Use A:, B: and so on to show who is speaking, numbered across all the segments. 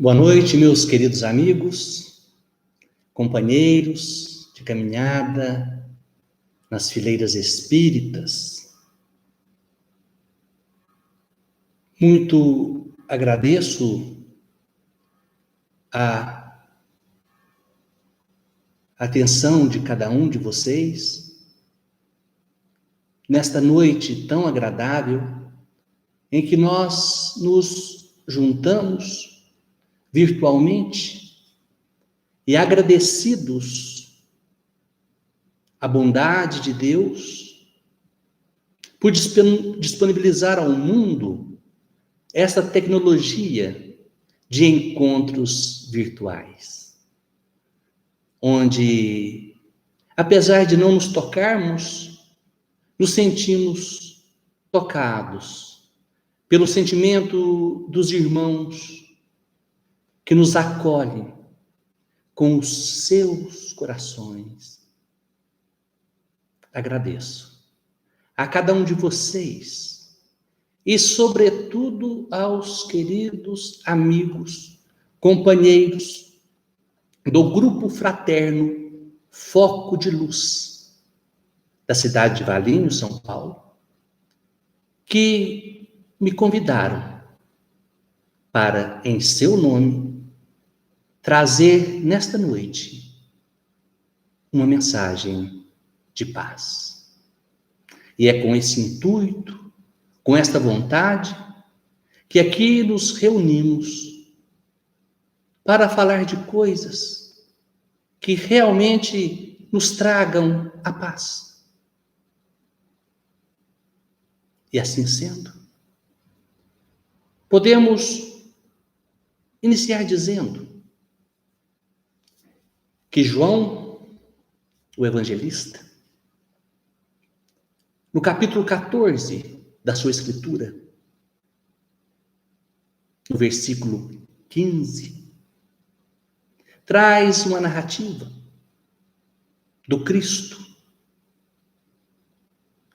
A: Boa noite, meus queridos amigos, companheiros de caminhada nas fileiras espíritas. Muito agradeço a atenção de cada um de vocês nesta noite tão agradável em que nós nos juntamos virtualmente e agradecidos à bondade de Deus por disponibilizar ao mundo esta tecnologia de encontros virtuais, onde, apesar de não nos tocarmos, nos sentimos tocados pelo sentimento dos irmãos que nos acolhem com os seus corações. Agradeço a cada um de vocês e, sobretudo, aos queridos amigos, companheiros do grupo fraterno Foco de Luz, da cidade de Valinhos, São Paulo, que me convidaram para, em seu nome, trazer nesta noite uma mensagem de paz. E é com esse intuito, com esta vontade, que aqui nos reunimos para falar de coisas que realmente nos tragam a paz. E assim sendo, podemos iniciar dizendo que João, o evangelista, no capítulo 14 da sua escritura, no versículo 15, traz uma narrativa do Cristo,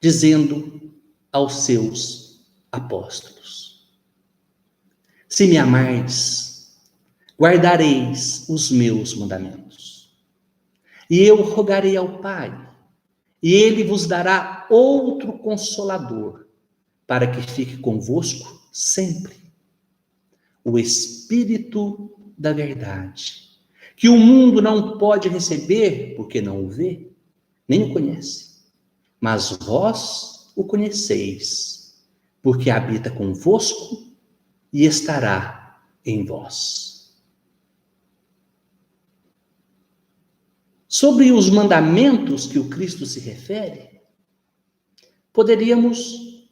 A: dizendo aos seus apóstolos: se me amardes, guardareis os meus mandamentos. E eu rogarei ao Pai, e Ele vos dará outro Consolador, para que fique convosco sempre. O Espírito da verdade, que o mundo não pode receber, porque não o vê, nem o conhece. Mas vós o conheceis, porque habita convosco e estará em vós. Sobre os mandamentos que o Cristo se refere, poderíamos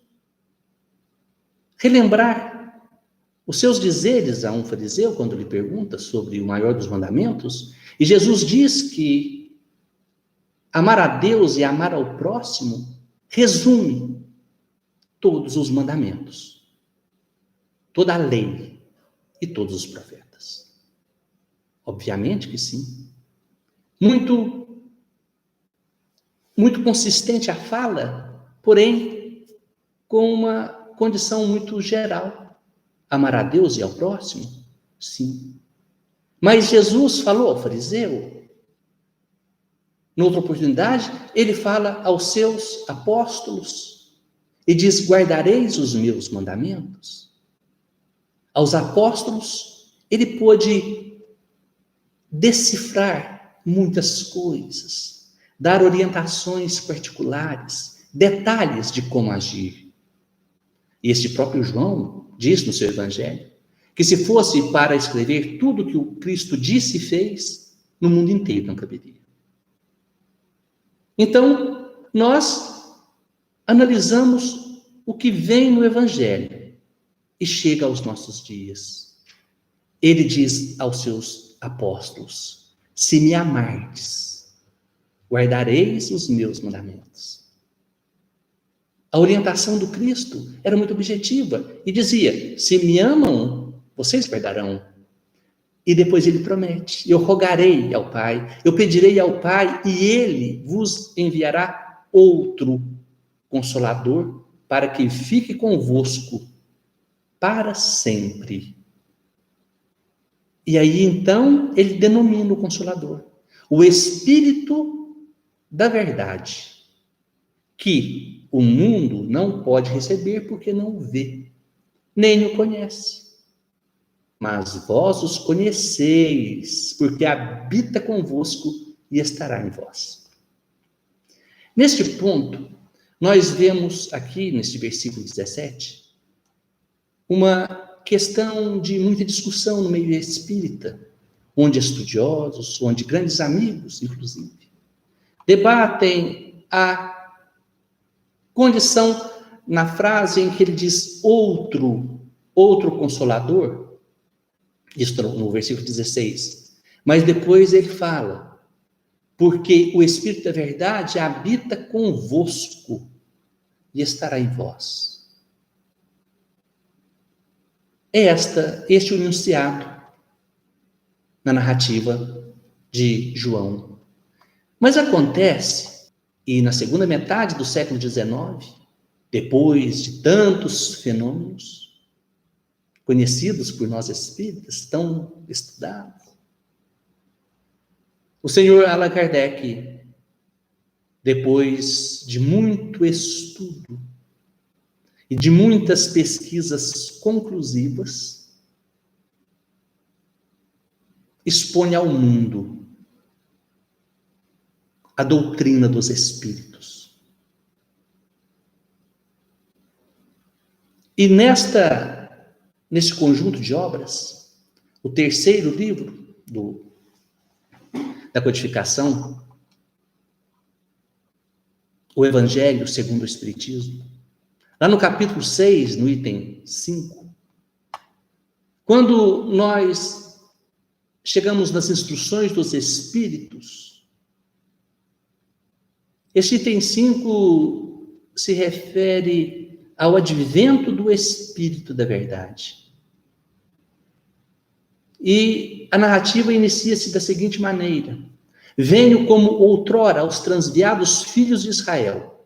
A: relembrar os seus dizeres a um fariseu, quando lhe pergunta sobre o maior dos mandamentos, e Jesus diz que amar a Deus e amar ao próximo resume todos os mandamentos, toda a lei e todos os profetas. Obviamente que sim. Muito consistente a fala, porém com uma condição muito geral. Amar a Deus e ao próximo? Sim. Mas Jesus falou ao fariseu, noutra oportunidade, ele fala aos seus apóstolos e diz: guardareis os meus mandamentos. Aos apóstolos, ele pôde decifrar muitas coisas, dar orientações particulares, detalhes de como agir. E este próprio João diz no seu evangelho que se fosse para escrever tudo que o Cristo disse e fez, no mundo inteiro não caberia. Então, nós analisamos o que vem no evangelho e chega aos nossos dias. Ele diz aos seus apóstolos: se me amardes, guardareis os meus mandamentos. A orientação do Cristo era muito objetiva e dizia: se me amam, vocês guardarão. E depois ele promete: eu rogarei ao Pai, eu pedirei ao Pai e Ele vos enviará outro Consolador para que fique convosco para sempre. E aí, então, ele denomina o Consolador, o Espírito da Verdade, que o mundo não pode receber porque não o vê, nem o conhece. Mas vós os conheceis, porque habita convosco e estará em vós. Neste ponto, nós vemos aqui, neste versículo 17, uma questão de muita discussão no meio espírita, onde estudiosos, onde grandes amigos, inclusive, debatem a condição, na frase em que ele diz outro consolador, isso no versículo 16, mas depois ele fala, porque o Espírito da Verdade habita convosco e estará em vós. Este é o enunciado na narrativa de João. Mas acontece, e na segunda metade do século XIX, depois de tantos fenômenos conhecidos por nós espíritas, tão estudados, o senhor Allan Kardec, depois de muito estudo e de muitas pesquisas conclusivas, expõe ao mundo a doutrina dos espíritos. E nesse conjunto de obras, o terceiro livro da codificação, o Evangelho segundo o Espiritismo, lá no capítulo 6, no item 5, quando nós chegamos nas instruções dos Espíritos, este item 5 se refere ao advento do Espírito da Verdade. E a narrativa inicia-se da seguinte maneira: venho como outrora aos transviados filhos de Israel,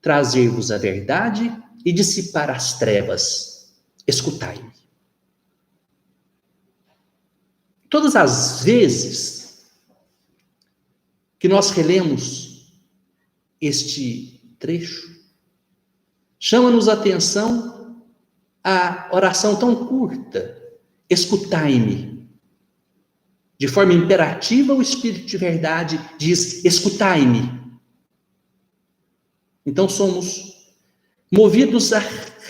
A: trazer-vos a verdade e dissipar as trevas. Escutai-me. Todas as vezes que nós relemos este trecho, chama-nos a atenção a oração tão curta, escutai-me. De forma imperativa, o Espírito de Verdade diz, escutai-me. Então somos movidos a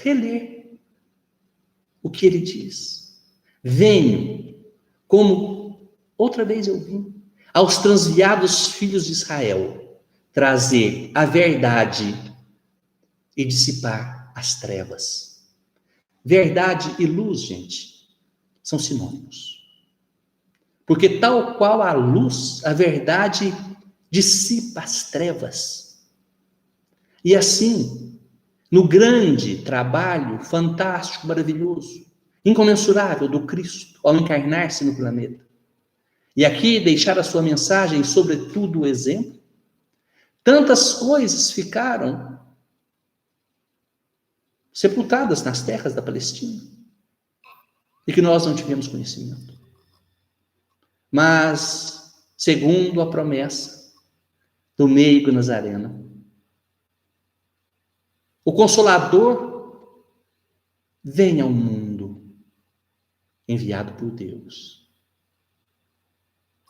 A: reler o que ele diz. Venho, como outra vez eu vim, aos transviados filhos de Israel, trazer a verdade e dissipar as trevas. Verdade e luz, gente, são sinônimos. Porque tal qual a luz, a verdade dissipa as trevas. E assim, no grande trabalho fantástico, maravilhoso, incomensurável do Cristo, ao encarnar-se no planeta, e aqui deixar a sua mensagem, sobretudo o exemplo, tantas coisas ficaram sepultadas nas terras da Palestina, e que nós não tivemos conhecimento. Mas, segundo a promessa do meigo Nazareno, o Consolador vem ao mundo, enviado por Deus.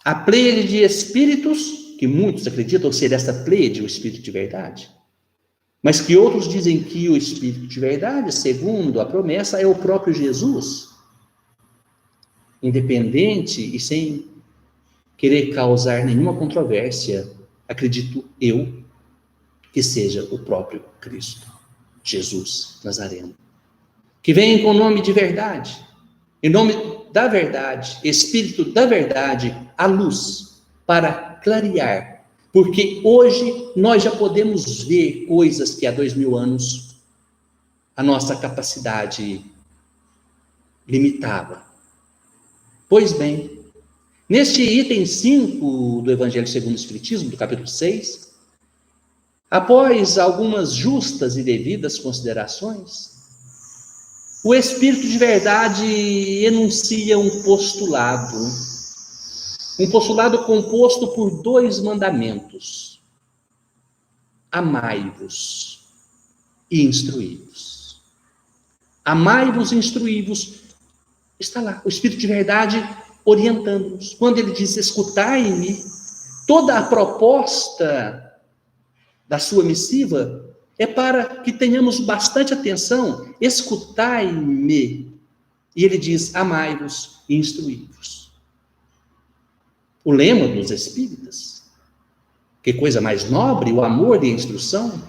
A: A pleiade de espíritos, que muitos acreditam ser esta pleiade o Espírito de Verdade, mas que outros dizem que o Espírito de Verdade, segundo a promessa, é o próprio Jesus, independente e sem querer causar nenhuma controvérsia, acredito eu que seja o próprio Cristo, Jesus Nazareno, que vem com o nome de verdade, em nome da verdade, Espírito da Verdade, a luz, para clarear, porque hoje nós já podemos ver coisas que há 2000 anos a nossa capacidade limitava. Pois bem, neste item 5 do Evangelho segundo o Espiritismo, do capítulo 6, após algumas justas e devidas considerações, O Espírito de verdade enuncia um postulado composto por 2 mandamentos: amai-vos e instruí-vos. Amai-vos e instruí-vos. Está lá, o Espírito de verdade orientando-nos. Quando ele diz escutai-me, toda a proposta da sua missiva é para que tenhamos bastante atenção. Escutai-me. E ele diz, amai-vos e instruí-vos. O lema dos espíritas. Que coisa mais nobre, o amor e a instrução.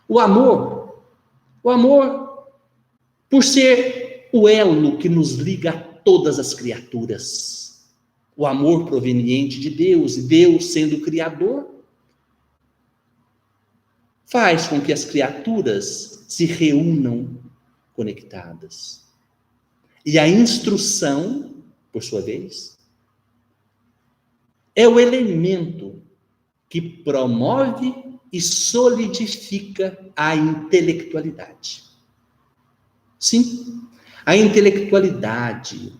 A: O amor, por ser o elo que nos liga a todas as criaturas. O amor proveniente de Deus, e Deus sendo o Criador, faz com que as criaturas se reúnam conectadas. E a instrução, por sua vez, é o elemento que promove e solidifica a intelectualidade. Sim, a intelectualidade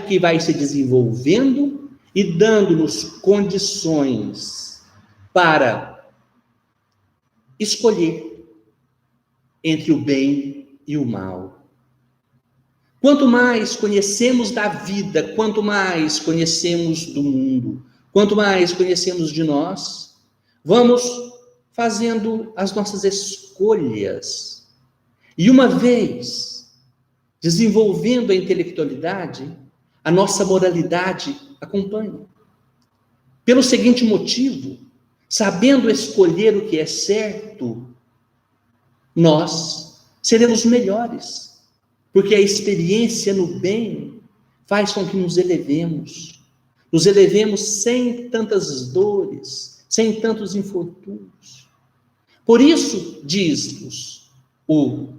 A: que vai se desenvolvendo e dando-nos condições para escolher entre o bem e o mal. Quanto mais conhecemos da vida, quanto mais conhecemos do mundo, quanto mais conhecemos de nós, vamos fazendo as nossas escolhas. E uma vez desenvolvendo a intelectualidade, a nossa moralidade acompanha. Pelo seguinte motivo, sabendo escolher o que é certo, nós seremos melhores. Porque a experiência no bem faz com que nos elevemos sem tantas dores, sem tantos infortúnios. Por isso, diz-nos o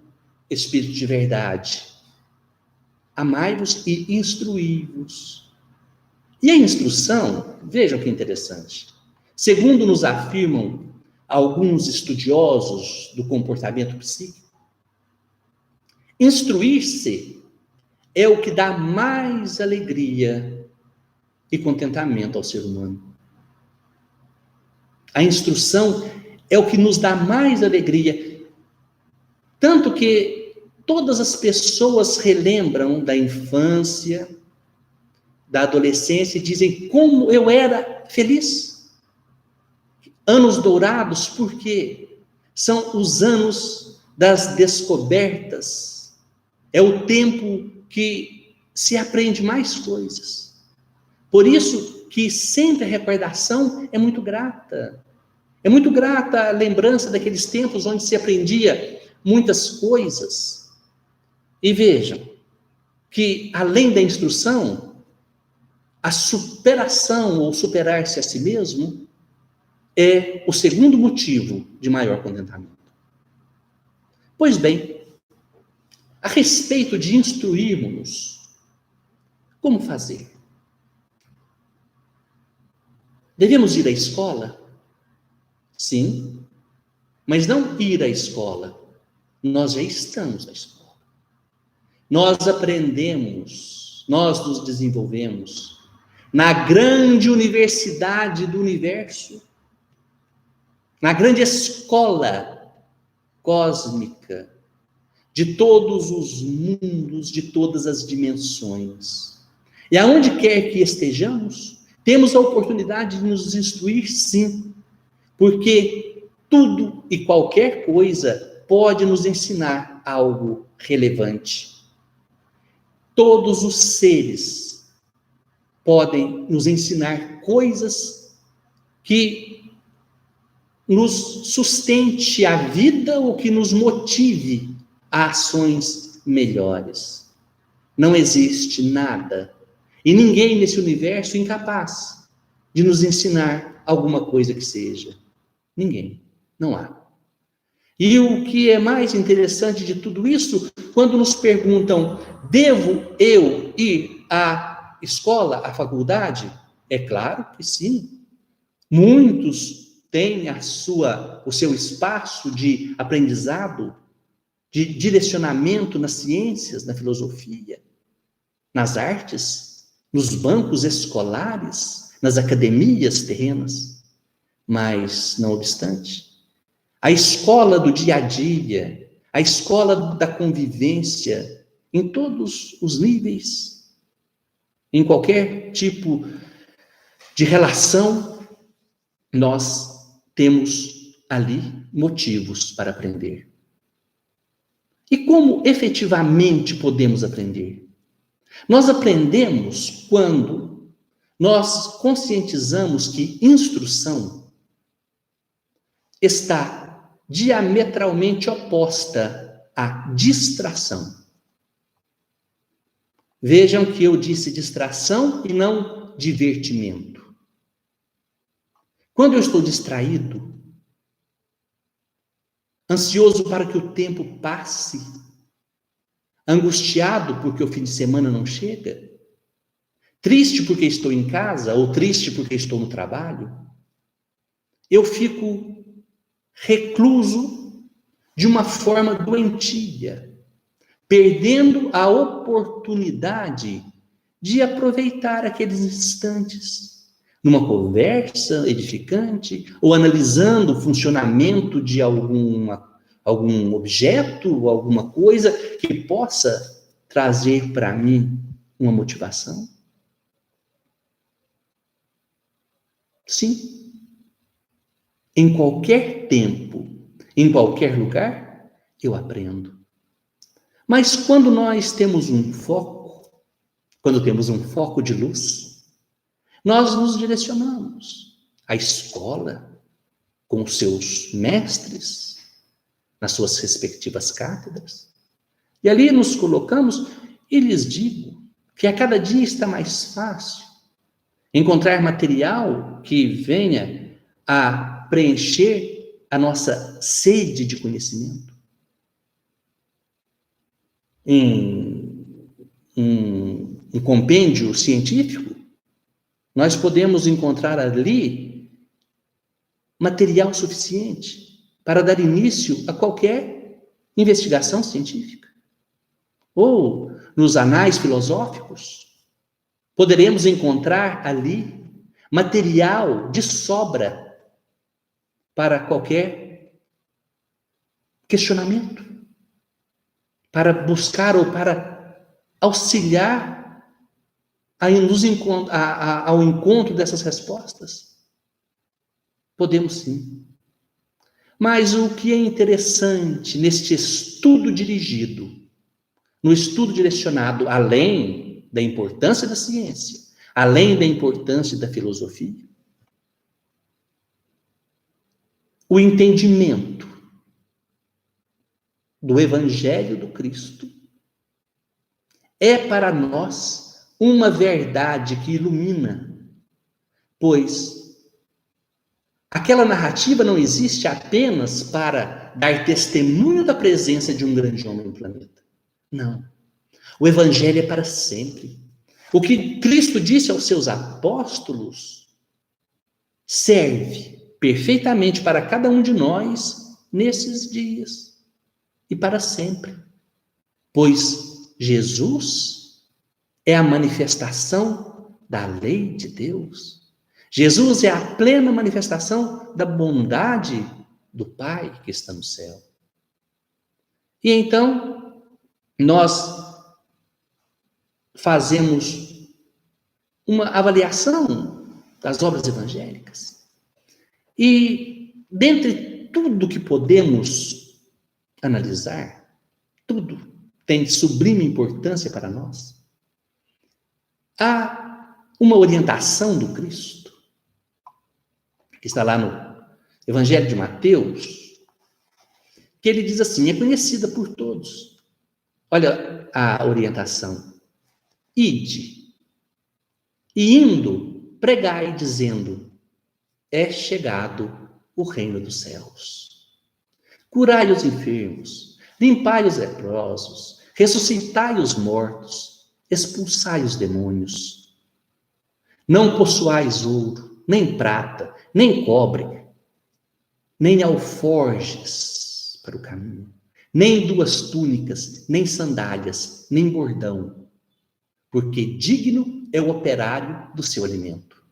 A: Espírito de verdade, amai-vos e instruí-vos. E a instrução, vejam que interessante, segundo nos afirmam alguns estudiosos do comportamento psíquico, instruir-se é o que dá mais alegria e contentamento ao ser humano. A instrução é o que nos dá mais alegria. Tanto que todas as pessoas relembram da infância, da adolescência e dizem como eu era feliz. Anos dourados, porque são os anos das descobertas. É o tempo que se aprende mais coisas. Por isso que sempre a recordação é muito grata. É muito grata a lembrança daqueles tempos onde se aprendia muitas coisas. E vejam que, além da instrução, a superação ou superar-se a si mesmo é o segundo motivo de maior contentamento. Pois bem, a respeito de instruirmos-nos, como fazer? Devemos ir à escola? Sim, mas não ir à escola. Nós já estamos na escola. Nós aprendemos, nós nos desenvolvemos na grande universidade do universo, na grande escola cósmica, de todos os mundos, de todas as dimensões. E aonde quer que estejamos, temos a oportunidade de nos instruir, sim, porque tudo e qualquer coisa pode nos ensinar algo relevante. Todos os seres podem nos ensinar coisas que nos sustente a vida ou que nos motive a ações melhores. Não existe nada e ninguém nesse universo incapaz de nos ensinar alguma coisa que seja. Ninguém. Não há. E o que é mais interessante de tudo isso, quando nos perguntam, devo eu ir à escola, à faculdade? É claro que sim. Muitos têm o seu espaço de aprendizado de direcionamento nas ciências, na filosofia, nas artes, nos bancos escolares, nas academias terrenas. Mas, não obstante, a escola do dia a dia, a escola da convivência, em todos os níveis, em qualquer tipo de relação, nós temos ali motivos para aprender. E como efetivamente podemos aprender? Nós aprendemos quando nós conscientizamos que instrução está diametralmente oposta à distração. Vejam que eu disse distração e não divertimento. Quando eu estou distraído, ansioso para que o tempo passe, angustiado porque o fim de semana não chega, triste porque estou em casa ou triste porque estou no trabalho, eu fico recluso de uma forma doentia, perdendo a oportunidade de aproveitar aqueles instantes numa conversa edificante ou analisando o funcionamento de algum objeto, alguma coisa que possa trazer para mim uma motivação. Sim. Em qualquer tempo, em qualquer lugar, eu aprendo. Mas quando nós temos um foco, quando temos um foco de luz, nós nos direcionamos à escola, com os seus mestres, nas suas respectivas cátedras, e ali nos colocamos e lhes digo que a cada dia está mais fácil encontrar material que venha a preencher a nossa sede de conhecimento. Em um compêndio científico, nós podemos encontrar ali material suficiente para dar início a qualquer investigação científica. Ou nos anais filosóficos, poderemos encontrar ali material de sobra para qualquer questionamento, para buscar ou para auxiliar ao encontro dessas respostas. Podemos sim. Mas o que é interessante neste estudo dirigido, no estudo direcionado, além da importância da ciência, além da importância da filosofia, o entendimento do Evangelho do Cristo é para nós uma verdade que ilumina, pois aquela narrativa não existe apenas para dar testemunho da presença de um grande homem no planeta. Não. O Evangelho é para sempre. O que Cristo disse aos seus apóstolos serve perfeitamente para cada um de nós nesses dias e para sempre. Pois Jesus é a manifestação da lei de Deus. Jesus é a plena manifestação da bondade do Pai que está no céu. E então, nós fazemos uma avaliação das obras evangélicas. E, dentre tudo que podemos analisar, tudo tem sublime importância para nós. Há uma orientação do Cristo, que está lá no Evangelho de Mateus, que ele diz assim, é conhecida por todos. Olha a orientação. Ide, e indo, pregai, dizendo, é chegado o reino dos céus. Curai os enfermos, limpai os leprosos, ressuscitai os mortos, expulsai os demônios. Não possuais ouro, nem prata, nem cobre, nem alforjes para o caminho. nem 2 túnicas, nem sandálias, nem bordão, porque digno é o operário do seu alimento.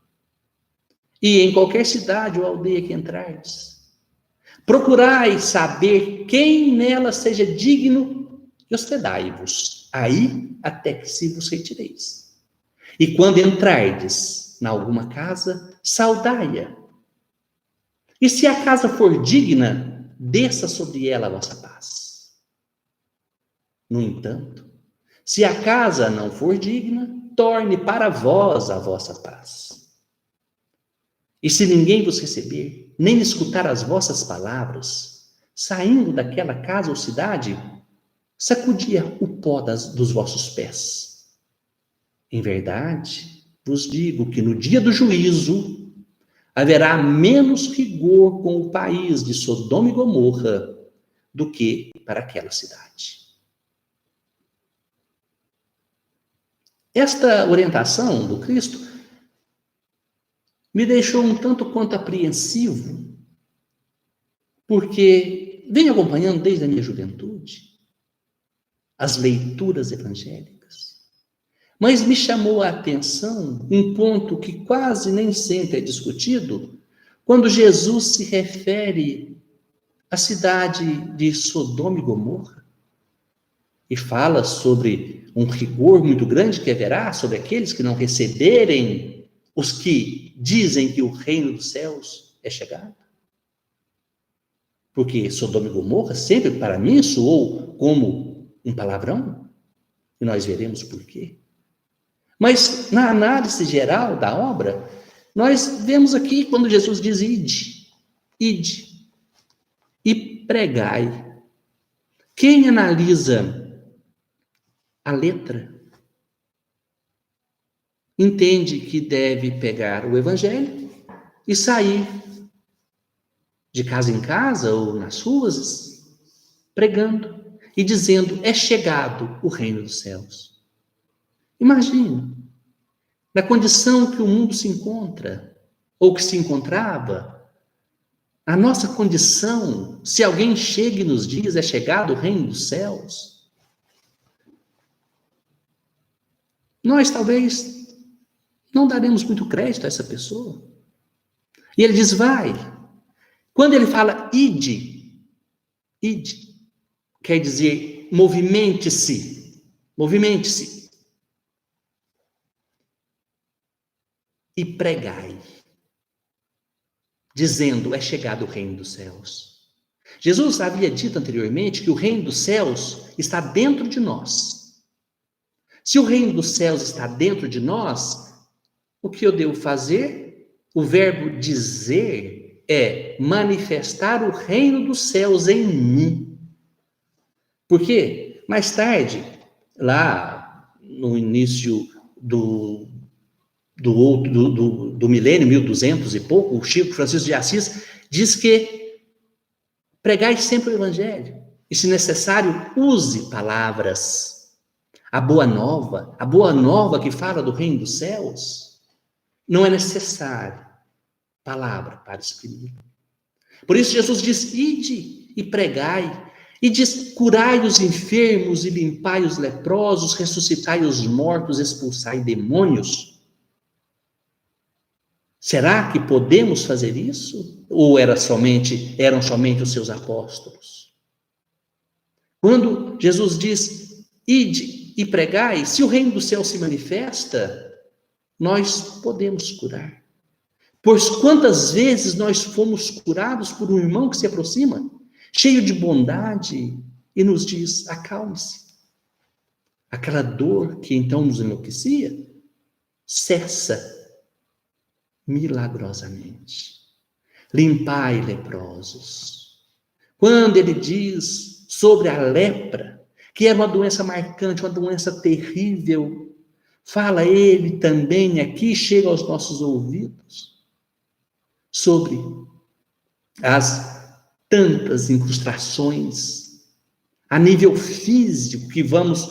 A: E em qualquer cidade ou aldeia que entrardes, procurai saber quem nela seja digno e hospedai-vos aí até que se vos retireis. E quando entrardes na alguma casa, saudai-a. E se a casa for digna, desça sobre ela a vossa paz. No entanto, se a casa não for digna, torne para vós a vossa paz. E se ninguém vos receber, nem escutar as vossas palavras, saindo daquela casa ou cidade, sacudia o pó dos vossos pés. Em verdade, vos digo que no dia do juízo haverá menos rigor com o país de Sodoma e Gomorra do que para aquela cidade. Esta orientação do Cristo me deixou um tanto quanto apreensivo, porque venho acompanhando desde a minha juventude as leituras evangélicas, mas me chamou a atenção um ponto que quase nem sempre é discutido, quando Jesus se refere à cidade de Sodoma e Gomorra e fala sobre um rigor muito grande que haverá sobre aqueles que não receberem os que dizem que o reino dos céus é chegado. Porque Sodoma e Gomorra sempre para mim soou como um palavrão, e nós veremos por quê. Mas na análise geral da obra, nós vemos aqui quando Jesus diz ide e pregai. Quem analisa a letra entende que deve pegar o evangelho e sair de casa em casa ou nas ruas pregando e dizendo: é chegado o reino dos céus. Imagine, na condição que o mundo se encontra, ou que se encontrava, a nossa condição, se alguém chega e nos diz: é chegado o reino dos céus, nós talvez não daremos muito crédito a essa pessoa. E ele diz: vai. Quando ele fala ide, quer dizer movimente-se, e pregai, dizendo: é chegado o reino dos céus. Jesus havia dito anteriormente que o reino dos céus está dentro de nós. Se o reino dos céus está dentro de nós, o que eu devo fazer? O verbo dizer é manifestar o reino dos céus em mim. Por quê? Mais tarde, lá no início do milênio, 1200 e pouco, o Chico Francisco de Assis diz que pregai sempre o evangelho. E, se necessário, use palavras. A boa nova que fala do reino dos céus, não é necessário palavra para exprimir. Por isso Jesus diz: ide e pregai, e diz: curai os enfermos e limpai os leprosos, ressuscitai os mortos, expulsai demônios. Será que podemos fazer isso? Ou eram somente os seus apóstolos? Quando Jesus diz: ide e pregai, se o reino do céu se manifesta, nós podemos curar. Pois quantas vezes nós fomos curados por um irmão que se aproxima, cheio de bondade, e nos diz: acalme-se. Aquela dor que então nos enlouquecia, cessa milagrosamente. Limpai leprosos. Quando ele diz sobre a lepra, que era uma doença marcante, uma doença terrível, fala ele também aqui, chega aos nossos ouvidos, sobre as tantas incrustações a nível físico que vamos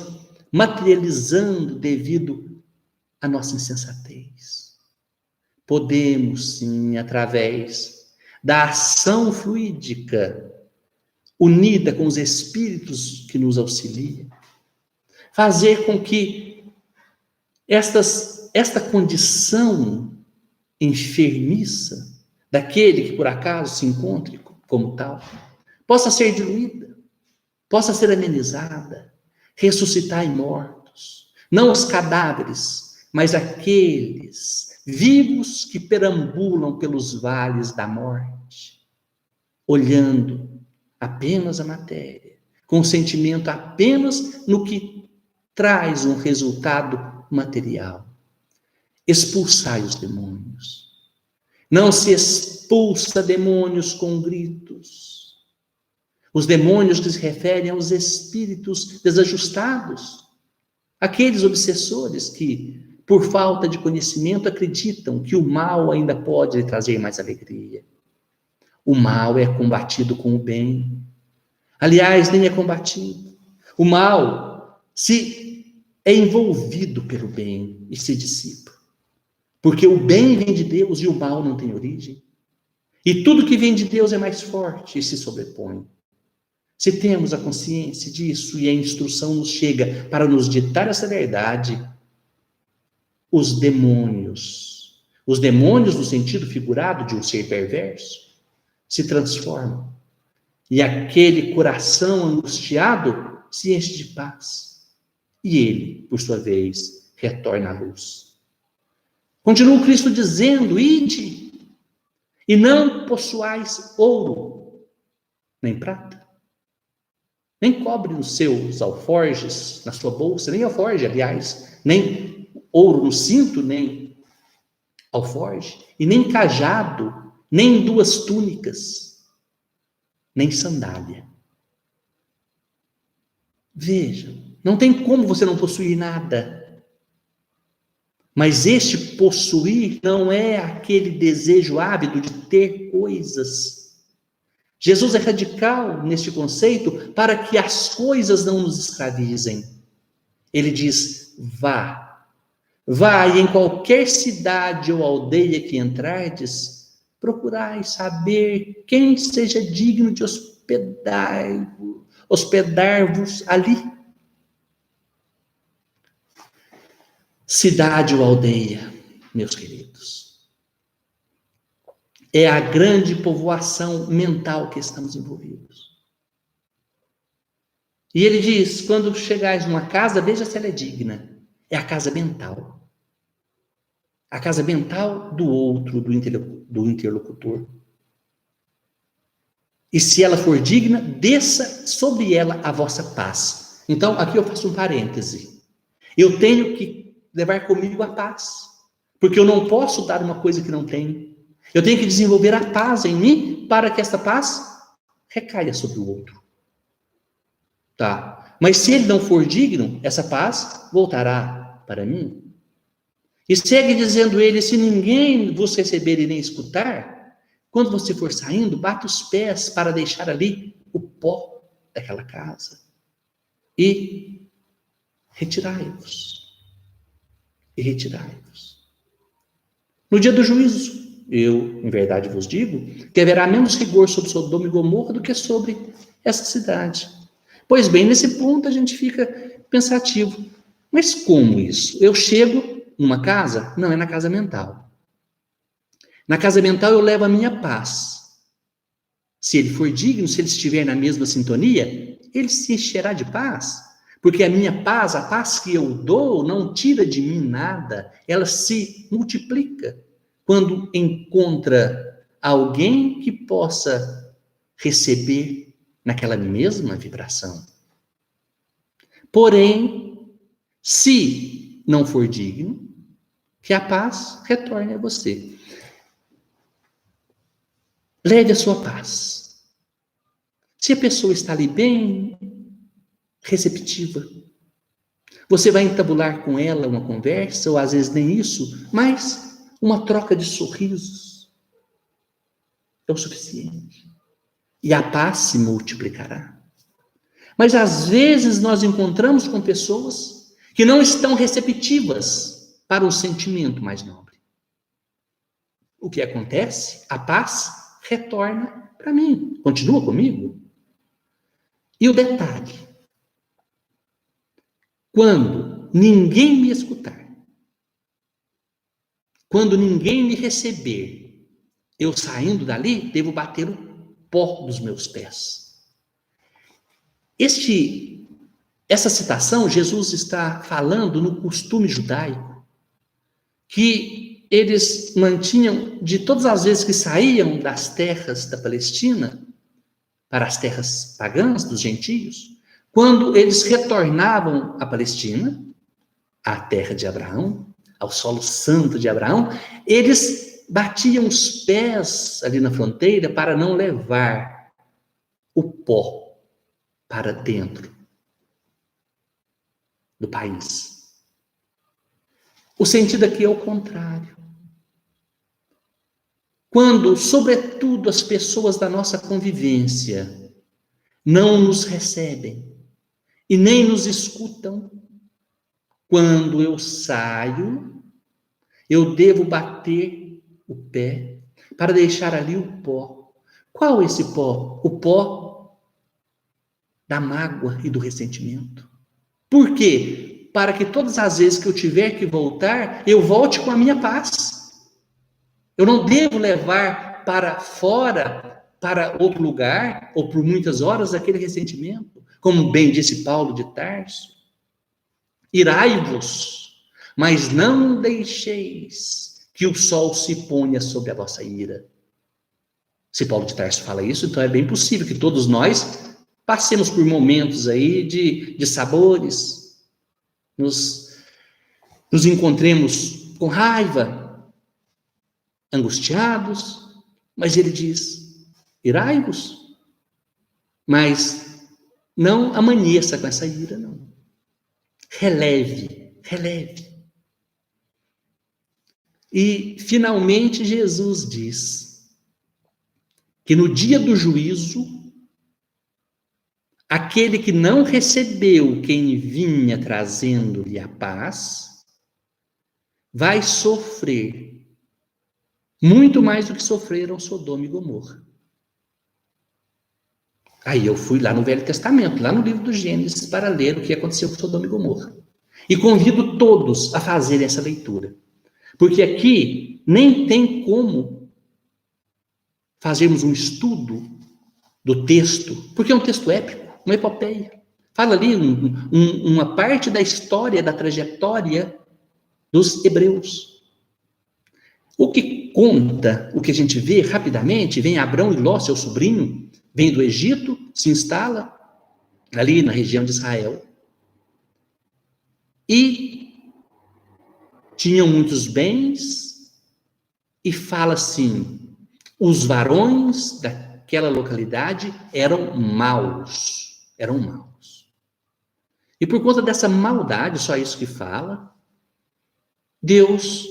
A: materializando devido à nossa insensatez. Podemos, sim, através da ação fluídica, unida com os espíritos que nos auxiliam, fazer com que esta condição enfermiça daquele que por acaso se encontre como tal, possa ser diluída, possa ser amenizada, ressuscitar em mortos, não os cadáveres, mas aqueles vivos que perambulam pelos vales da morte, olhando apenas a matéria, com sentimento apenas no que traz um resultado material. Expulsai os demônios. Não se expulsa demônios com gritos. Os demônios que se referem aos espíritos desajustados, aqueles obsessores que, por falta de conhecimento, acreditam que o mal ainda pode lhe trazer mais alegria. O mal é combatido com o bem. Aliás, nem é combatido. O mal é envolvido pelo bem e se dissipa. Porque o bem vem de Deus e o mal não tem origem. E tudo que vem de Deus é mais forte e se sobrepõe. Se temos a consciência disso e a instrução nos chega para nos ditar essa verdade, os demônios no sentido figurado de um ser perverso, se transformam. E aquele coração angustiado se enche de paz. E ele, por sua vez, retorna à luz. Continua o Cristo dizendo: ide, e não possuais ouro, nem prata, nem cobre nos seus alforjes, na sua bolsa, nem alforje, aliás, nem ouro no cinto, nem alforje, e nem cajado, nem 2 túnicas, nem sandália. Vejam, não tem como você não possuir nada. Mas este possuir não é aquele desejo ávido de ter coisas. Jesus é radical neste conceito para que as coisas não nos escravizem. Ele diz: vá e em qualquer cidade ou aldeia que entrardes, procurai saber quem seja digno de hospedar-vos ali. Cidade ou aldeia, meus queridos, é a grande povoação mental que estamos envolvidos. E ele diz: quando chegais numa casa, veja se ela é digna. É a casa mental. A casa mental do outro, do interlocutor. E se ela for digna, desça sobre ela a vossa paz. Então, aqui eu faço um parêntese. Eu tenho que levar comigo a paz, porque eu não posso dar uma coisa que não tenho. Eu tenho que desenvolver a paz em mim para que esta paz recaia sobre o outro. Tá? Mas se ele não for digno, essa paz voltará para mim. E segue dizendo ele: se ninguém vos receber e nem escutar, quando você for saindo, bata os pés para deixar ali o pó daquela casa. E retirai-vos. No dia do juízo, eu, em verdade, vos digo que haverá menos rigor sobre Sodoma e Gomorra do que sobre essa cidade. Pois bem, nesse ponto a gente fica pensativo. Mas como isso? Eu chego numa casa? Não, é na casa mental. Na casa mental eu levo a minha paz. Se ele for digno, se ele estiver na mesma sintonia, ele se encherá de paz. Porque a minha paz, a paz que eu dou, não tira de mim nada. Ela se multiplica quando encontra alguém que possa receber naquela mesma vibração. Porém, se não for digno, que a paz retorne a você. Leve a sua paz. Se a pessoa está ali bem receptiva, você vai entabular com ela uma conversa, ou às vezes nem isso, mas uma troca de sorrisos é o suficiente. E a paz se multiplicará. Mas às vezes nós encontramos com pessoas que não estão receptivas para um sentimento mais nobre. O que acontece? A paz retorna para mim. Continua comigo. E o detalhe, quando ninguém me escutar, quando ninguém me receber, eu saindo dali, devo bater o pó dos meus pés. Essa citação, Jesus está falando no costume judaico, que eles mantinham de todas as vezes que saíam das terras da Palestina para as terras pagãs, dos gentios, quando eles retornavam à Palestina, à terra de Abraão, ao solo santo de Abraão, eles batiam os pés ali na fronteira para não levar o pó para dentro do país. O sentido aqui é o contrário. Quando, sobretudo, as pessoas da nossa convivência não nos recebem e nem nos escutam, quando eu saio, eu devo bater o pé para deixar ali o pó. Qual é esse pó? O pó da mágoa e do ressentimento. Por quê? Para que todas as vezes que eu tiver que voltar, eu volte com a minha paz. Eu não devo levar para fora, para outro lugar, ou por muitas horas, aquele ressentimento. Como bem disse Paulo de Tarso, irai-vos, mas não deixeis que o sol se ponha sobre a vossa ira. Se Paulo de Tarso fala isso, então é bem possível que todos nós passemos por momentos aí de sabores, nos encontremos com raiva, angustiados, mas ele diz, irai-vos, mas não amanheça com essa ira, não. Releve. E, finalmente, Jesus diz que no dia do juízo, aquele que não recebeu quem vinha trazendo-lhe a paz, vai sofrer muito mais do que sofreram Sodoma e Gomorra. Aí eu fui lá no Velho Testamento, lá no livro do Gênesis, para ler o que aconteceu com Sodoma e Gomorra. E convido todos a fazerem essa leitura. Porque aqui nem tem como fazermos um estudo do texto, porque é um texto épico, uma epopeia. Fala ali uma parte da história, da trajetória dos hebreus. O que conta, o que a gente vê rapidamente, vem Abrão e Ló, seu sobrinho, vem do Egito, se instala ali na região de Israel. E tinham muitos bens, e fala assim, os varões daquela localidade eram maus. E por conta dessa maldade, só isso que fala, Deus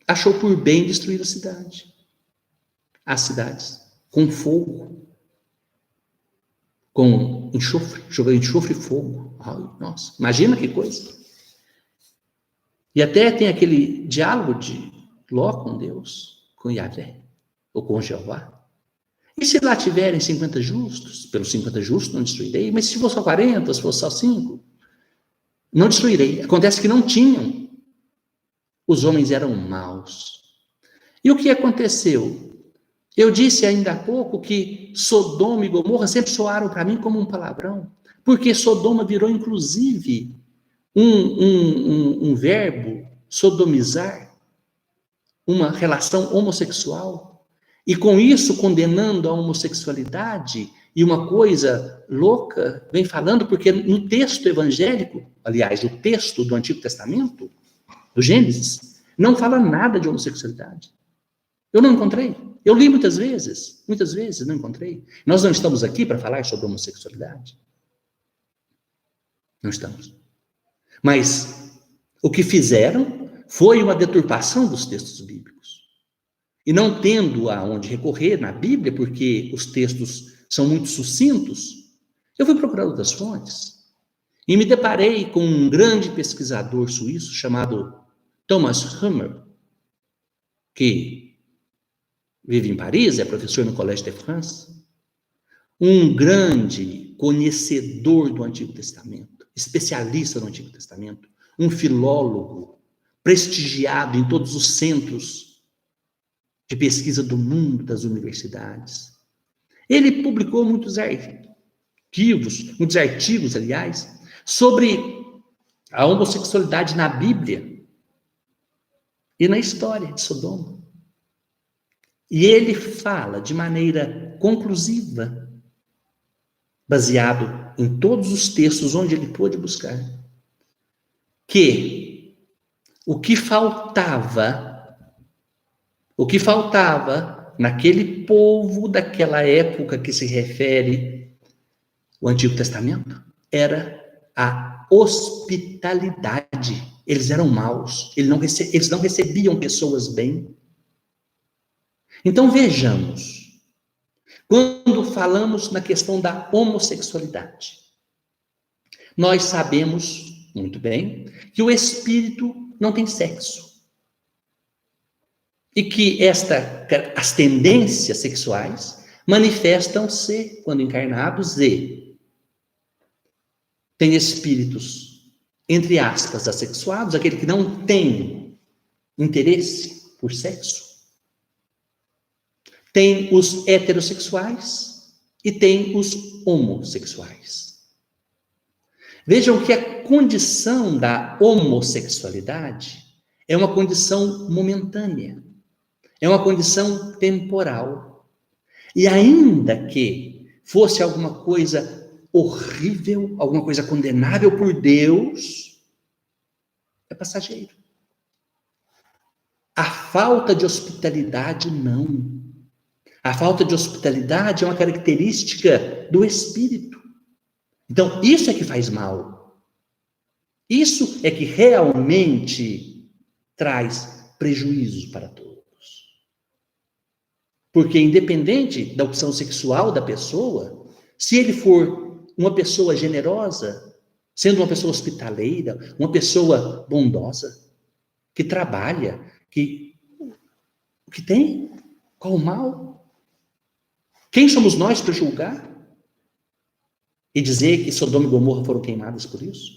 A: achou por bem destruir as cidades, com fogo, com enxofre, jogando enxofre e fogo. Ai, nossa, imagina que coisa. E até tem aquele diálogo de Ló com Deus, com Yahvé, ou com Jeová. E se lá tiverem 50 justos, pelos 50 justos não destruirei, mas se for só 40, se for só 5, não destruirei. Acontece que não tinham. Os homens eram maus. E o que aconteceu? Eu disse ainda há pouco que Sodoma e Gomorra sempre soaram para mim como um palavrão, porque Sodoma virou, inclusive, um verbo, sodomizar, uma relação homossexual, e com isso condenando a homossexualidade, e uma coisa louca, vem falando, porque no texto evangélico, aliás, o texto do Antigo Testamento, do Gênesis, não fala nada de homossexualidade. Eu não encontrei. Eu li muitas vezes não encontrei. Nós não estamos aqui para falar sobre homossexualidade. Não estamos. Mas o que fizeram foi uma deturpação dos textos bíblicos. E não tendo aonde recorrer na Bíblia, porque os textos são muito sucintos, eu fui procurar outras fontes. E me deparei com um grande pesquisador suíço chamado Thomas Hummer, que vive em Paris, é professor no Collège de France, um grande conhecedor do Antigo Testamento, especialista no Antigo Testamento, um filólogo prestigiado em todos os centros de pesquisa do mundo, das universidades. Ele publicou muitos artigos, aliás, sobre a homossexualidade na Bíblia e na história de Sodoma. E ele fala de maneira conclusiva, baseado em todos os textos onde ele pôde buscar, que o que faltava naquele povo daquela época que se refere o Antigo Testamento era a hospitalidade. Eles eram maus, eles não recebiam pessoas bem. Então vejamos, quando falamos na questão da homossexualidade, nós sabemos muito bem que o espírito não tem sexo. E que as tendências sexuais manifestam-se, quando encarnados, e tem espíritos, entre aspas, assexuados, aquele que não tem interesse por sexo. Tem os heterossexuais e tem os homossexuais. Vejam que a condição da homossexualidade é uma condição momentânea, é uma condição temporal. E ainda que fosse alguma coisa horrível, alguma coisa condenável por Deus, é passageiro. A falta de hospitalidade, não. A falta de hospitalidade é uma característica do espírito. Então, isso é que faz mal. Isso é que realmente traz prejuízo para todos. Porque, independente da opção sexual da pessoa, se ele for uma pessoa generosa, sendo uma pessoa hospitaleira, uma pessoa bondosa, que trabalha, que tem, qual o mal? Quem somos nós para julgar? E dizer que Sodoma e Gomorra foram queimadas por isso?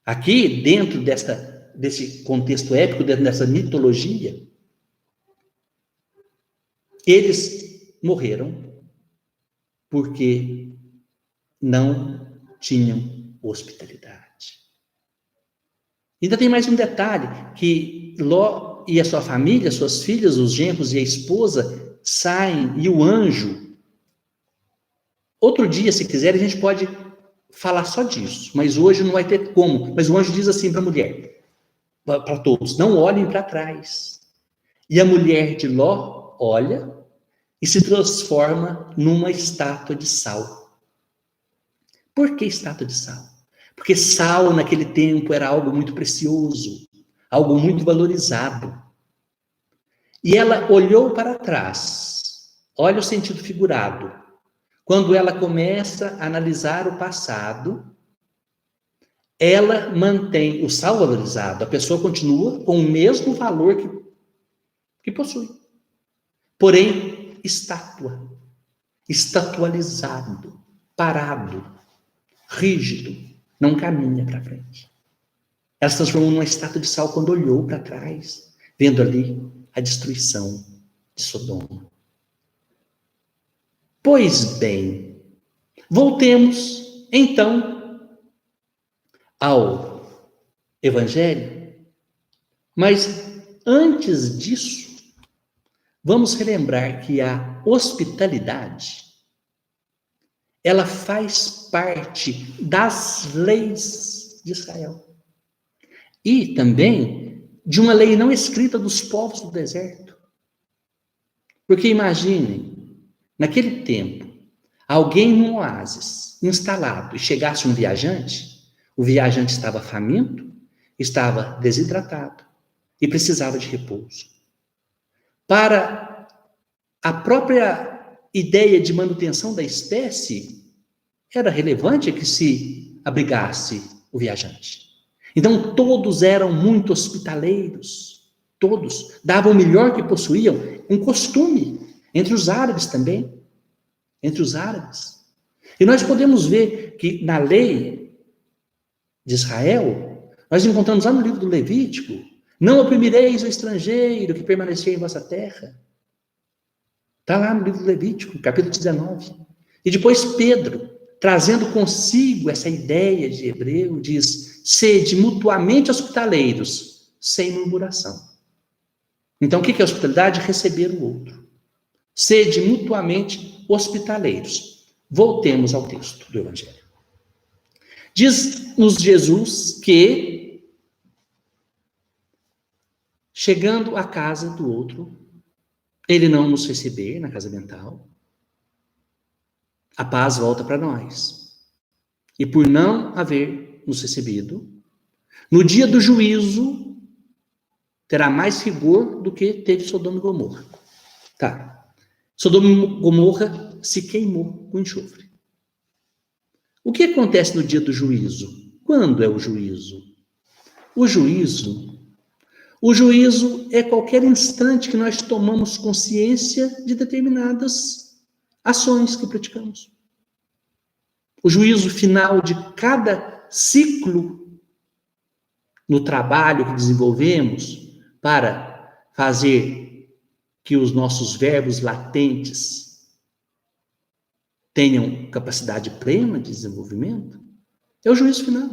A: Aqui, dentro desse contexto épico, dentro dessa mitologia, eles morreram porque não tinham hospitalidade. Ainda tem mais um detalhe, que Ló e a sua família, suas filhas, os genros e a esposa, saem, e o anjo, outro dia, se quiser, a gente pode falar só disso, mas hoje não vai ter como. Mas o anjo diz assim para a mulher, para todos, não olhem para trás. E a mulher de Ló olha e se transforma numa estátua de sal. Por que estátua de sal? Porque sal naquele tempo era algo muito precioso, algo muito valorizado. E ela olhou para trás, olha o sentido figurado. Quando ela começa a analisar o passado, ela mantém o sal valorizado, a pessoa continua com o mesmo valor que possui. Porém, estatualizado, parado, rígido, não caminha para frente. Ela se transformou numa estátua de sal quando olhou para trás, vendo ali a destruição de Sodoma. Pois bem, voltemos então ao Evangelho, mas antes disso, vamos relembrar que a hospitalidade, ela faz parte das leis de Israel. E também de uma lei não escrita dos povos do deserto. Porque imaginem, naquele tempo, alguém num oásis instalado e chegasse um viajante, o viajante estava faminto, estava desidratado e precisava de repouso. Para a própria ideia de manutenção da espécie, era relevante que se abrigasse o viajante. Então, todos eram muito hospitaleiros. Todos davam o melhor que possuíam, um costume, entre os árabes também, entre os árabes. E nós podemos ver que na lei de Israel, nós encontramos lá no livro do Levítico, não oprimireis o estrangeiro que permanecer em vossa terra. Está lá no livro do Levítico, capítulo 19. E depois Pedro, trazendo consigo essa ideia de Hebreu, diz: sede mutuamente hospitaleiros, sem murmuração. Então, o que é hospitalidade? Receber o outro. Sede mutuamente hospitaleiros. Voltemos ao texto do Evangelho. Diz-nos Jesus que, chegando à casa do outro, ele não nos receber na casa mental, a paz volta para nós. E por não haver nos recebido, no dia do juízo, terá mais rigor do que teve Sodoma e Gomorra. Tá. Sodoma e Gomorra se queimou com enxofre. O que acontece no dia do juízo? Quando é o juízo? O juízo é qualquer instante que nós tomamos consciência de determinadas ações que praticamos. O juízo final de cada ciclo no trabalho que desenvolvemos para fazer que os nossos verbos latentes tenham capacidade plena de desenvolvimento, é o juízo final.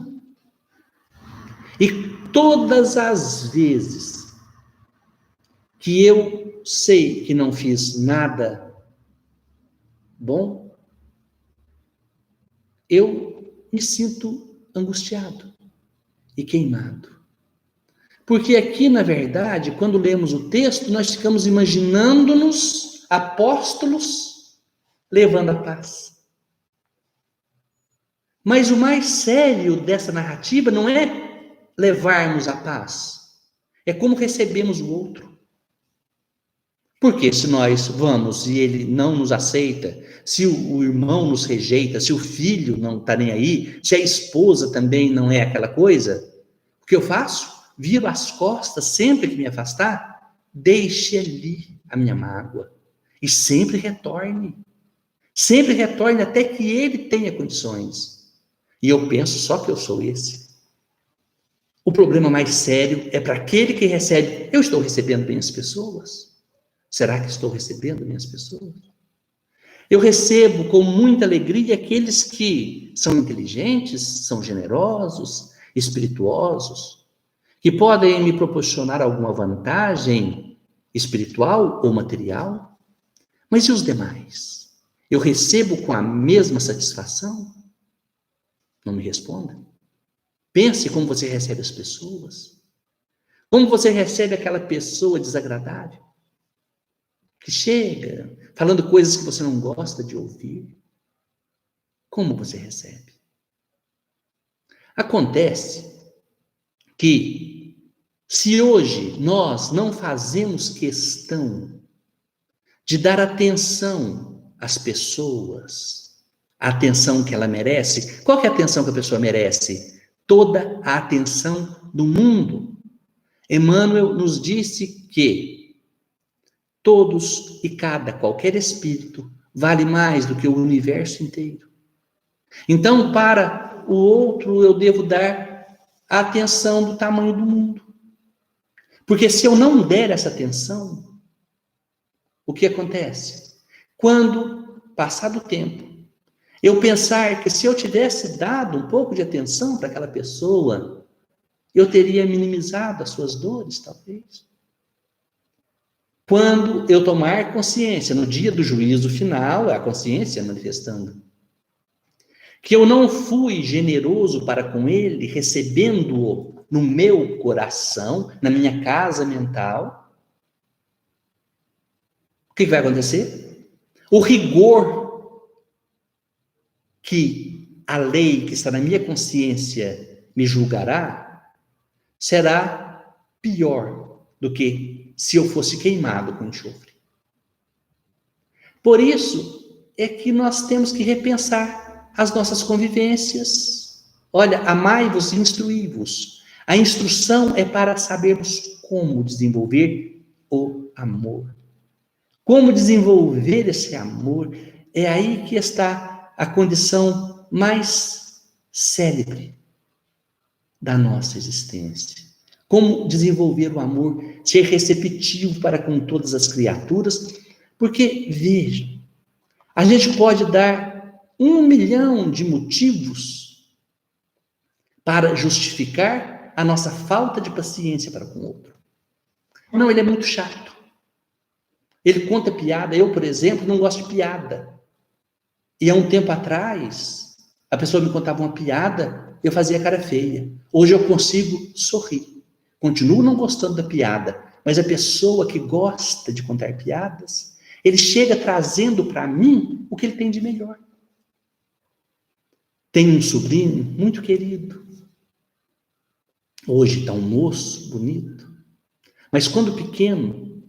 A: E todas as vezes que eu sei que não fiz nada bom, eu me sinto angustiado e queimado. Porque aqui, na verdade, quando lemos o texto, nós ficamos imaginando-nos apóstolos levando a paz. Mas o mais sério dessa narrativa não é levarmos a paz, é como recebemos o outro. Porque se nós vamos e ele não nos aceita, se o irmão nos rejeita, se o filho não está nem aí, se a esposa também não é aquela coisa, o que eu faço? Viro as costas sempre que me afastar, deixe ali a minha mágoa e sempre retorne. Sempre retorne até que ele tenha condições. E eu penso só que eu sou esse. O problema mais sério é para aquele que recebe. Eu estou recebendo bem as pessoas? Será que estou recebendo bem as pessoas? Eu recebo com muita alegria aqueles que são inteligentes, são generosos, espirituosos, que podem me proporcionar alguma vantagem espiritual ou material. Mas e os demais? Eu recebo com a mesma satisfação? Não me responda. Pense como você recebe as pessoas. Como você recebe aquela pessoa desagradável, que chega falando coisas que você não gosta de ouvir. Como você recebe? Acontece que, se hoje nós não fazemos questão de dar atenção às pessoas, a atenção que ela merece, qual que é a atenção que a pessoa merece? Toda a atenção do mundo. Emmanuel nos disse que todos e qualquer espírito vale mais do que o universo inteiro. Então, para o outro, eu devo dar a atenção do tamanho do mundo. Porque se eu não der essa atenção, o que acontece? Quando, passado o tempo, eu pensar que se eu tivesse dado um pouco de atenção para aquela pessoa, eu teria minimizado as suas dores, talvez. Quando eu tomar consciência, no dia do juízo final, a consciência manifestando, que eu não fui generoso para com ele, recebendo-o no meu coração, na minha casa mental, o que vai acontecer? O rigor que a lei que está na minha consciência me julgará será pior do que se eu fosse queimado com enxofre. Por isso é que nós temos que repensar as nossas convivências. Olha, amai-vos e instruí-vos. A instrução é para sabermos como desenvolver o amor. Como desenvolver esse amor? É aí que está a condição mais célebre da nossa existência. Como desenvolver o amor, ser receptivo para com todas as criaturas, porque, veja, a gente pode dar 1 milhão de motivos para justificar a nossa falta de paciência para com o outro. Não, ele é muito chato. Ele conta piada. Eu, por exemplo, não gosto de piada. E há um tempo atrás, a pessoa me contava uma piada, eu fazia cara feia. Hoje eu consigo sorrir. Continuo não gostando da piada, mas a pessoa que gosta de contar piadas, ele chega trazendo para mim o que ele tem de melhor. Tem um sobrinho muito querido. Hoje está um moço bonito. Mas quando pequeno,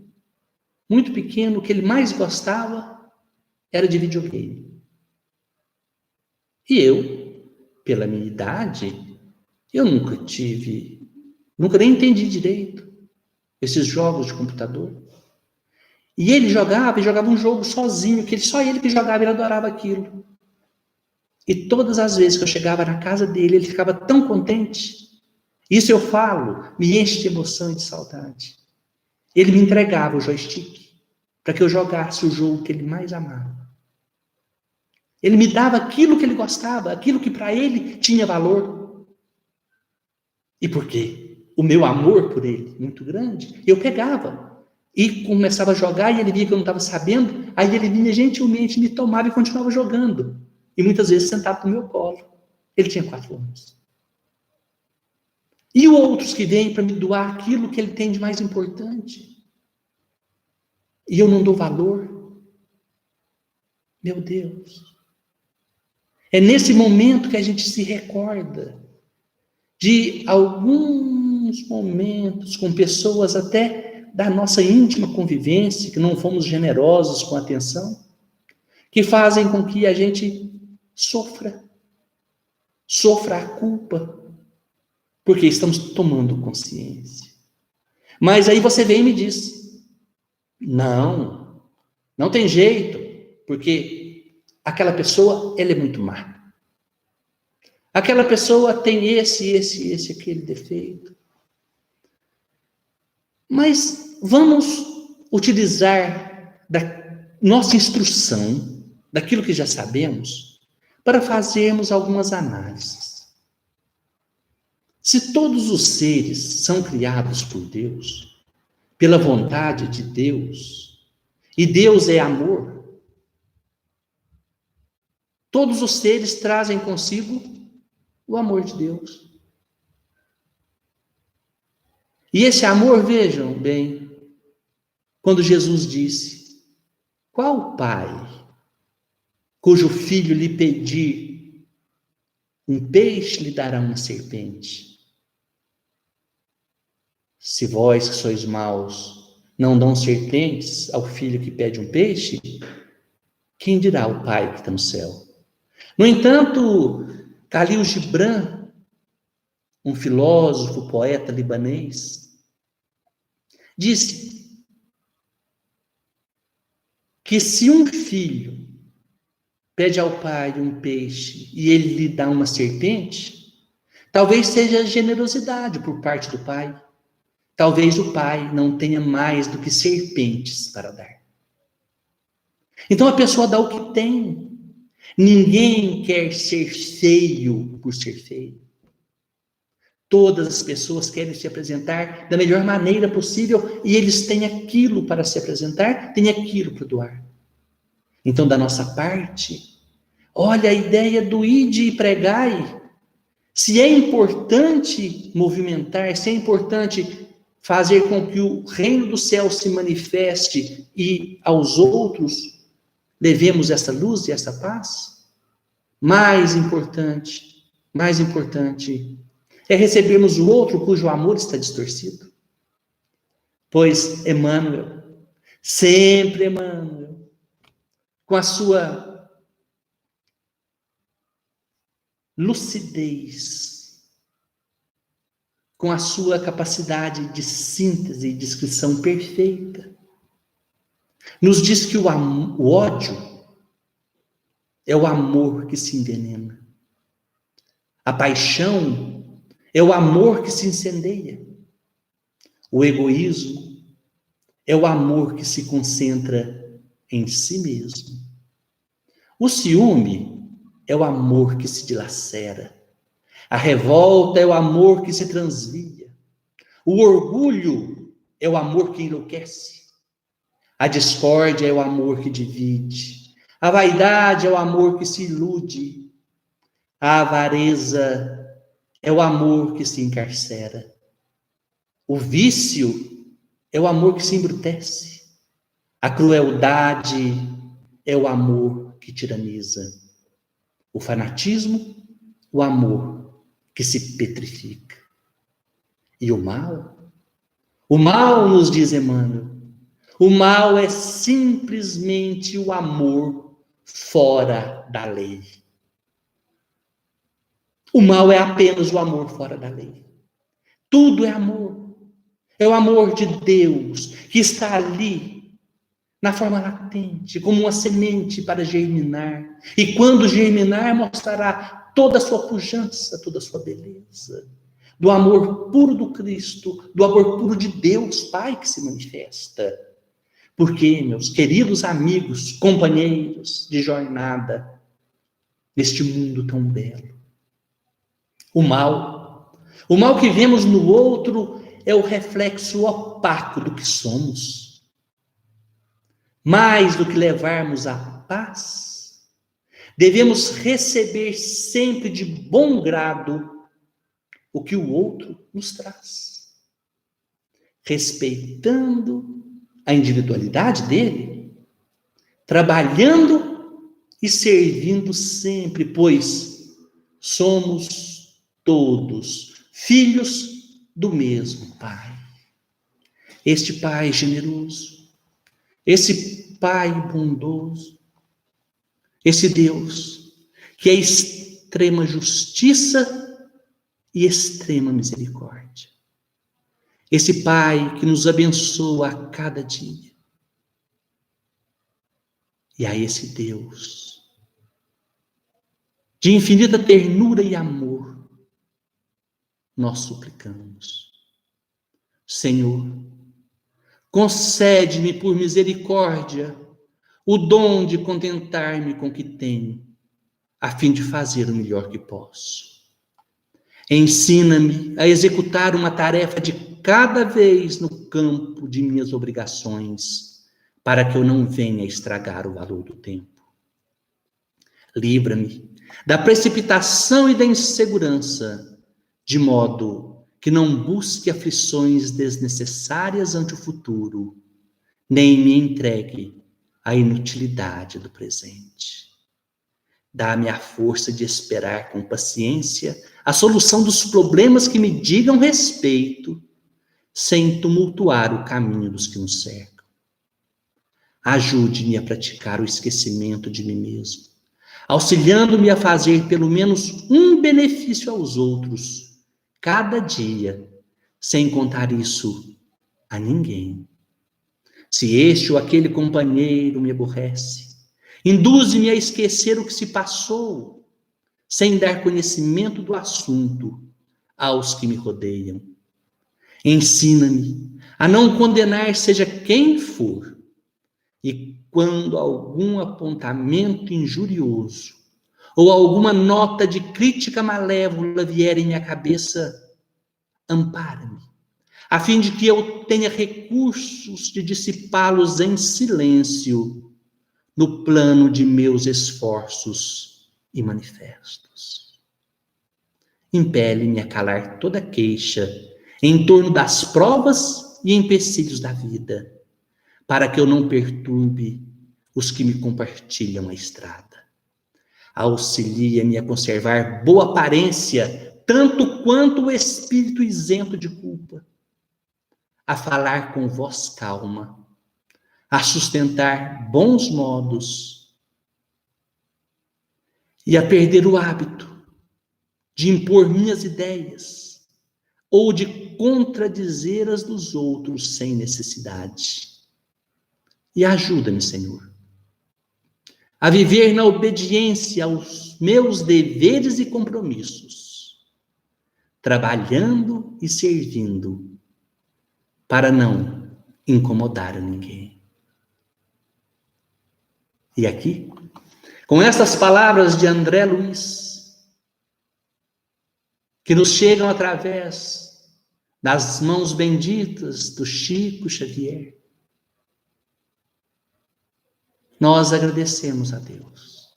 A: muito pequeno, o que ele mais gostava era de videogame. E eu, pela minha idade, eu nunca nem entendi direito esses jogos de computador. E ele jogava um jogo sozinho, que só ele que jogava, ele adorava aquilo. E todas as vezes que eu chegava na casa dele, ele ficava tão contente. Isso eu falo, me enche de emoção e de saudade. Ele me entregava o joystick para que eu jogasse o jogo que ele mais amava. Ele me dava aquilo que ele gostava, aquilo que para ele tinha valor. E por quê? O meu amor por ele, muito grande, eu pegava e começava a jogar e ele via que eu não estava sabendo, aí ele vinha gentilmente, me tomava e continuava jogando. E muitas vezes sentado no meu colo. Ele tinha 4 anos. E outros que vêm para me doar aquilo que ele tem de mais importante. E eu não dou valor. Meu Deus. É nesse momento que a gente se recorda de alguns momentos com pessoas até da nossa íntima convivência, que não fomos generosos com a atenção, que fazem com que a gente sofra a culpa, porque estamos tomando consciência. Mas aí você vem e me diz, não tem jeito, porque aquela pessoa, ela é muito má. Aquela pessoa tem esse, aquele defeito. Mas vamos utilizar da nossa instrução, daquilo que já sabemos, para fazermos algumas análises. Se todos os seres são criados por Deus, pela vontade de Deus, e Deus é amor, todos os seres trazem consigo o amor de Deus. E esse amor, vejam bem, quando Jesus disse, qual pai cujo filho lhe pedir um peixe lhe dará uma serpente? Se vós que sois maus não dão serpentes ao filho que pede um peixe, quem dirá ao Pai que está no céu? No entanto, Khalil Gibran, um filósofo, poeta libanês, disse que se um filho pede ao pai um peixe e ele lhe dá uma serpente, talvez seja generosidade por parte do pai. Talvez o pai não tenha mais do que serpentes para dar. Então a pessoa dá o que tem. Ninguém quer ser feio por ser feio. Todas as pessoas querem se apresentar da melhor maneira possível e eles têm aquilo para se apresentar, têm aquilo para doar. Então, da nossa parte, olha a ideia do ide e pregai. Se é importante movimentar, se é importante fazer com que o reino do céu se manifeste e aos outros levemos essa luz e essa paz, mais importante é recebermos o outro cujo amor está distorcido. Pois Emmanuel, sempre Emmanuel, com a sua lucidez, com a sua capacidade de síntese e descrição perfeita, nos diz que o ódio é o amor que se envenena. A paixão é o amor que se incendeia. O egoísmo é o amor que se concentra em si mesmo. O ciúme é o amor que se dilacera. A revolta é o amor que se transvia. O orgulho é o amor que enlouquece. A discórdia é o amor que divide. A vaidade é o amor que se ilude. A avareza é o amor que se encarcera. O vício é o amor que se embrutece. A crueldade é o amor que tiraniza. O fanatismo, o amor que se petrifica. E o mal? O mal, nos diz Emmanuel, o mal é simplesmente o amor fora da lei. O mal é apenas o amor fora da lei. Tudo é amor. É o amor de Deus que está ali, na forma latente, como uma semente para germinar. E quando germinar, mostrará toda a sua pujança, toda a sua beleza. Do amor puro do Cristo, do amor puro de Deus, Pai, que se manifesta. Porque, meus queridos amigos, companheiros de jornada, neste mundo tão belo, o mal que vemos no outro é o reflexo opaco do que somos. Mais do que levarmos a paz, devemos receber sempre de bom grado o que o outro nos traz, respeitando a individualidade dele, trabalhando e servindo sempre, pois somos todos filhos do mesmo Pai. Este Pai generoso, esse Pai bondoso, esse Deus que é extrema justiça e extrema misericórdia. Esse Pai que nos abençoa a cada dia. E a esse Deus de infinita ternura e amor, nós suplicamos. Senhor, concede-me por misericórdia o dom de contentar-me com o que tenho, a fim de fazer o melhor que posso. Ensina-me a executar uma tarefa de cada vez no campo de minhas obrigações, para que eu não venha estragar o valor do tempo. Livra-me da precipitação e da insegurança, de modo que não busque aflições desnecessárias ante o futuro, nem me entregue à inutilidade do presente. Dá-me a força de esperar com paciência a solução dos problemas que me digam respeito, sem tumultuar o caminho dos que nos cercam. Ajude-me a praticar o esquecimento de mim mesmo, auxiliando-me a fazer pelo menos um benefício aos outros, cada dia, sem contar isso a ninguém. Se este ou aquele companheiro me aborrece, induze-me a esquecer o que se passou, sem dar conhecimento do assunto aos que me rodeiam. Ensina-me a não condenar seja quem for, e quando algum apontamento injurioso ou alguma nota de crítica malévola vier em minha cabeça, ampara-me, a fim de que eu tenha recursos de dissipá-los em silêncio no plano de meus esforços e manifestos. Impele-me a calar toda queixa em torno das provas e empecilhos da vida, para que eu não perturbe os que me compartilham a estrada. Auxilia-me a conservar boa aparência, tanto quanto o espírito isento de culpa, a falar com voz calma, a sustentar bons modos e a perder o hábito de impor minhas ideias ou de contradizer as dos outros sem necessidade. E ajuda-me, Senhor, a viver na obediência aos meus deveres e compromissos, trabalhando e servindo, para não incomodar ninguém. E aqui, com estas palavras de André Luiz, que nos chegam através das mãos benditas do Chico Xavier, nós agradecemos a Deus.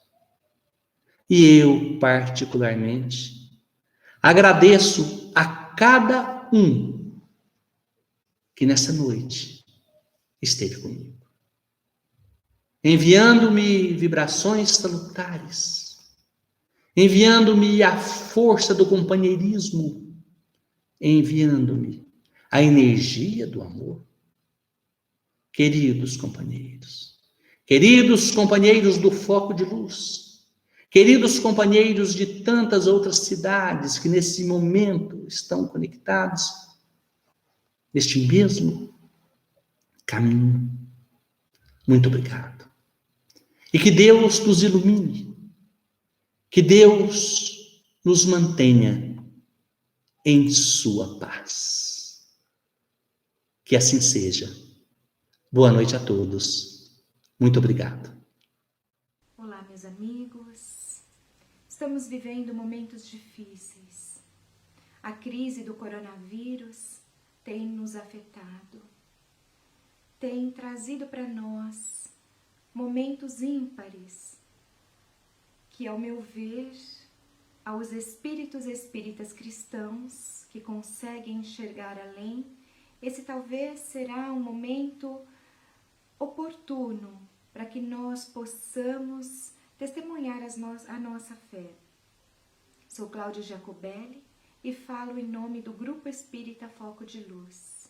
A: E eu, particularmente, agradeço a cada um que nessa noite esteve comigo, enviando-me vibrações salutares, enviando-me a força do companheirismo, enviando-me a energia do amor. Queridos companheiros do Foco de Luz, queridos companheiros de tantas outras cidades que nesse momento estão conectados neste mesmo caminho, muito obrigado. E que Deus nos ilumine, que Deus nos mantenha em sua paz. Que assim seja. Boa noite a todos. Muito obrigado.
B: Olá, meus amigos. Estamos vivendo momentos difíceis. A crise do coronavírus tem nos afetado. Tem trazido para nós momentos ímpares que, ao meu ver, aos espíritas cristãos que conseguem enxergar além, esse talvez será um momento oportuno para que nós possamos testemunhar a nossa fé. Sou Cláudia Jacobelli e falo em nome do Grupo Espírita Foco de Luz.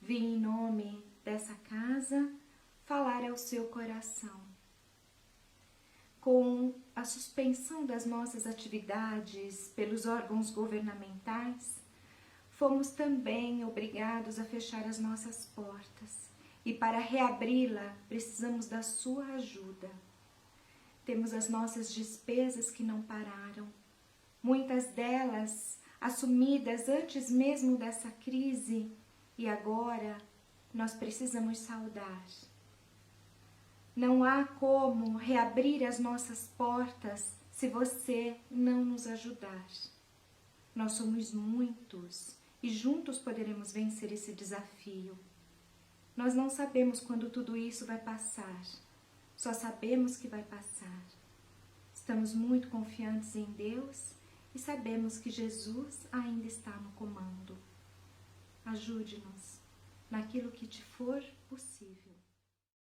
B: Vim em nome dessa casa falar ao seu coração. Com a suspensão das nossas atividades pelos órgãos governamentais, fomos também obrigados a fechar as nossas portas. E para reabri-la, precisamos da sua ajuda. Temos as nossas despesas que não pararam, muitas delas assumidas antes mesmo dessa crise, e agora nós precisamos saldar. Não há como reabrir as nossas portas se você não nos ajudar. Nós somos muitos e juntos poderemos vencer esse desafio. Nós não sabemos quando tudo isso vai passar, só sabemos que vai passar. Estamos muito confiantes em Deus e sabemos que Jesus ainda está no comando. Ajude-nos naquilo que te for possível.